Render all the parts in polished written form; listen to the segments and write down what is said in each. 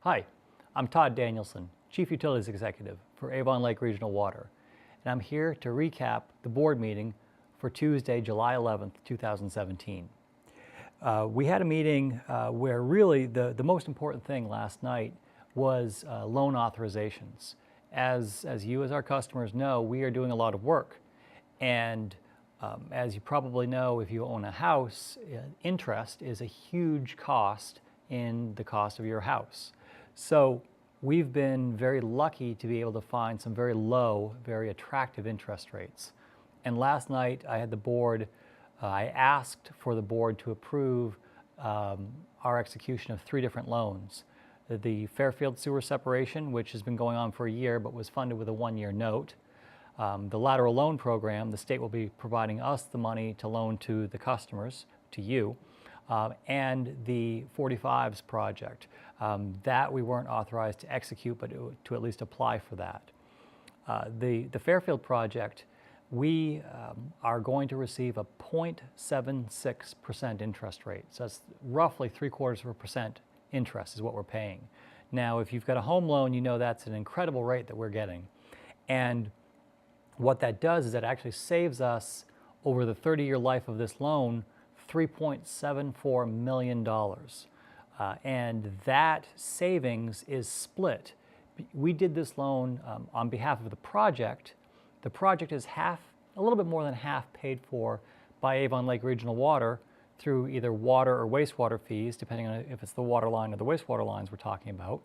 Hi, I'm Todd Danielson, Chief Utilities Executive for Avon Lake Regional Water, and I'm here to recap the board meeting for Tuesday, July 11th, 2017. We had a meeting where really the most important thing last night was loan authorizations. As you as our customers know, we are doing a lot of work, and as you probably know, if you own a house, interest is a huge cost in the cost of your house. So we've been very lucky to be able to find some very low, very attractive interest rates. And last night I had the board, I asked for the board to approve our execution of 3 different loans. The Fairfield sewer separation, which has been going on for a year but was funded with a 1-year note. The lateral loan program, the state will be providing us the money to loan to the customers, to you. And the 45s project, that we weren't authorized to execute, but to at least apply for that. The Fairfield project, we are going to receive a 0.76% interest rate. So that's roughly 0.75% interest is what we're paying. Now, if you've got a home loan, you know that's an incredible rate that we're getting. And what that does is it actually saves us, over the 30-year life of this loan, $3.74 million. And that savings is split. We did this loan on behalf of the project. The project is a little bit more than half paid for by Avon Lake Regional Water through either water or wastewater fees, depending on if it's the water line or the wastewater lines we're talking about,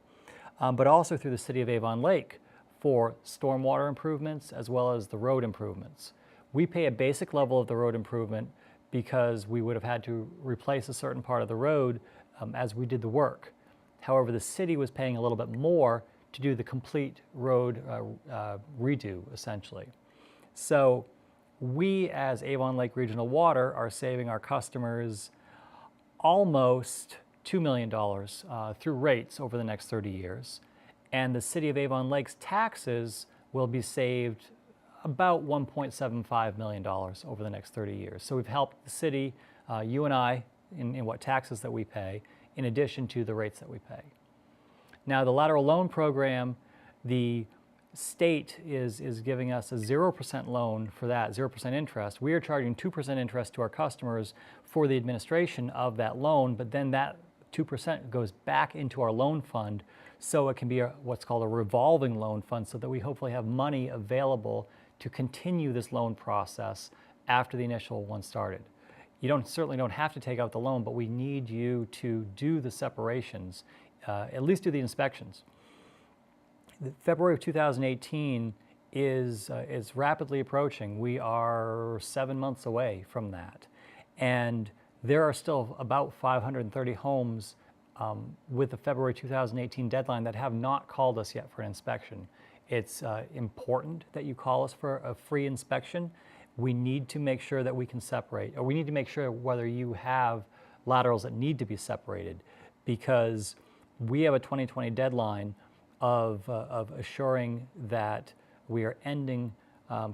but also through the City of Avon Lake for stormwater improvements as well as the road improvements. We pay a basic level of the road improvement because we would have had to replace a certain part of the road as we did the work. However, the city was paying a little bit more to do the complete road redo, essentially. So we, as Avon Lake Regional Water, are saving our customers almost $2 million through rates over the next 30 years. And the City of Avon Lake's taxes will be saved about $1.75 million over the next 30 years. So we've helped the city, you and I, in what taxes that we pay, in addition to the rates that we pay. Now, the lateral loan program, the state is giving us a 0% loan for that, 0% interest. We are charging 2% interest to our customers for the administration of that loan, but then that 2% goes back into our loan fund, so it can be what's called a revolving loan fund, so that we hopefully have money available to continue this loan process after the initial one started. You certainly don't have to take out the loan, but we need you to do the separations, at least do the inspections. February of 2018 is rapidly approaching. We are 7 months away from that. And there are still about 530 homes with the February 2018 deadline that have not called us yet for an inspection. It's important that you call us for a free inspection. We need to make sure that we can separate, or we need to make sure whether you have laterals that need to be separated, because we have a 2020 deadline of assuring that we are ending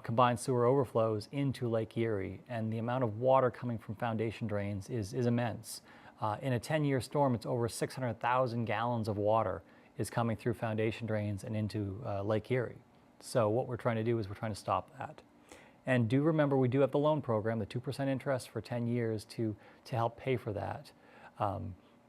combined sewer overflows into Lake Erie, and the amount of water coming from foundation drains is immense. In a 10-year storm, it's over 600,000 gallons of water is coming through foundation drains and into Lake Erie. So what we're trying to do is we're trying to stop that. And do remember, we do have the loan program, the 2% interest for 10 years to help pay for that.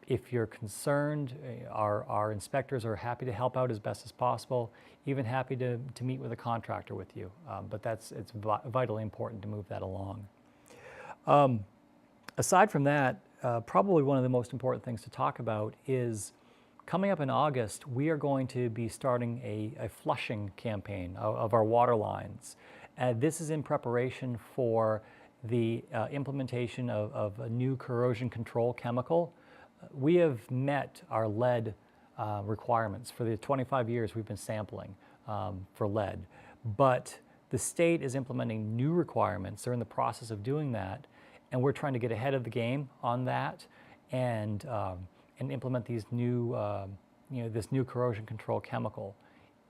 If you're concerned, our inspectors are happy to help out as best as possible, even happy to meet with a contractor with you. But it's vitally important to move that along. Aside from that, probably one of the most important things to talk about is coming up in August, we are going to be starting a flushing campaign of our water lines. This is in preparation for the implementation of a new corrosion control chemical. We have met our lead requirements for the 25 years we've been sampling for lead, but the state is implementing new requirements. They're in the process of doing that, and we're trying to get ahead of the game on that and implement these new, this new corrosion control chemical.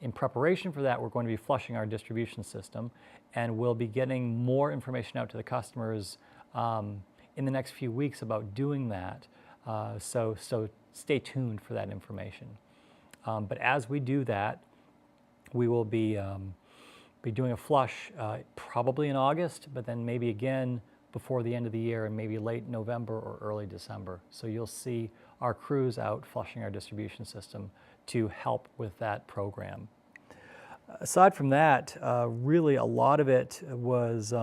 In preparation for that, we're going to be flushing our distribution system, and we'll be getting more information out to the customers in the next few weeks about doing that. So stay tuned for that information. But as we do that, we will be doing a flush probably in August, but then maybe again before the end of the year and maybe late November or early December. So you'll see our crews out flushing our distribution system to help with that program. Aside from that, really a lot of it was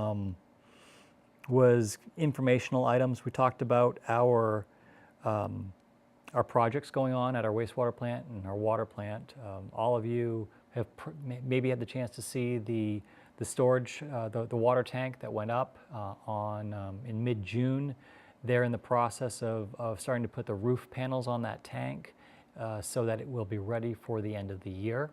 informational items. We talked about our projects going on at our wastewater plant and our water plant. All of you have maybe had the chance to see the storage, the water tank that went up in mid-June. They're in the process of starting to put the roof panels on that tank so that it will be ready for the end of the year.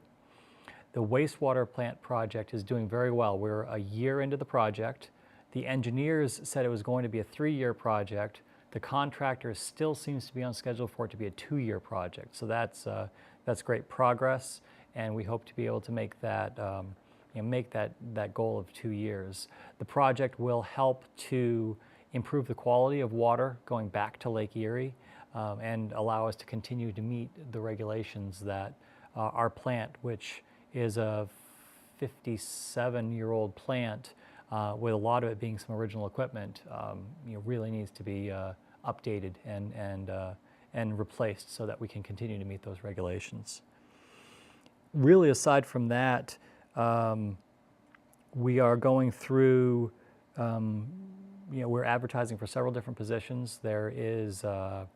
The wastewater plant project is doing very well. We're a year into the project. The engineers said it was going to be a 3-year project. The contractor still seems to be on schedule for it to be a 2-year project. So that's great progress, and we hope to be able to make that that goal of 2 years. The project will help to improve the quality of water going back to Lake Erie and allow us to continue to meet the regulations that our plant, which is a 57-year-old plant with a lot of it being some original equipment, really needs to be updated and replaced so that we can continue to meet those regulations. Really, aside from that, we are going through, we're advertising for several different positions. There is a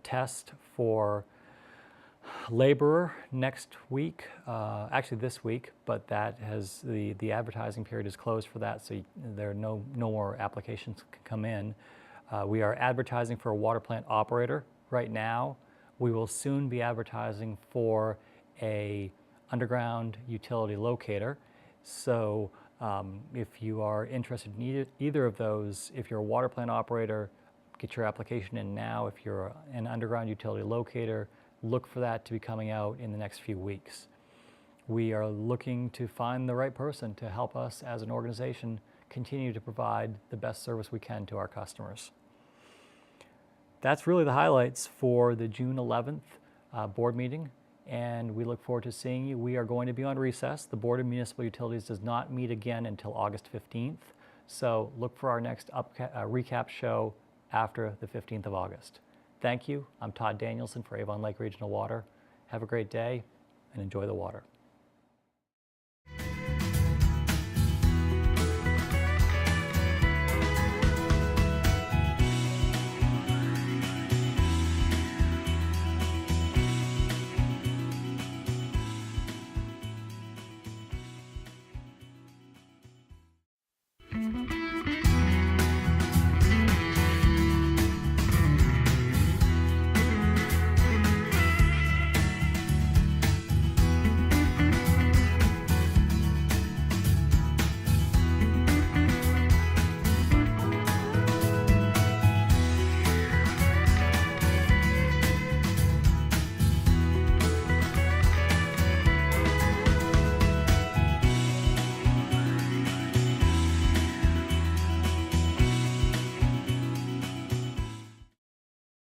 test for laborer next week, actually this week, but that has the advertising period is closed for that, so there are no more applications can come in. We are advertising for a water plant operator right now. We will soon be advertising for a underground utility locator. So if you are interested in either of those, if you're a water plant operator, get your application in now. If you're an underground utility locator, look for that to be coming out in the next few weeks. We are looking to find the right person to help us as an organization continue to provide the best service we can to our customers. That's really the highlights for the June 11th board meeting, and we look forward to seeing you. We are going to be on recess. The Board of Municipal Utilities does not meet again until August 15th, so look for our next recap show after the 15th of August. Thank you. I'm Todd Danielson for Avon Lake Regional Water. Have a great day and enjoy the water.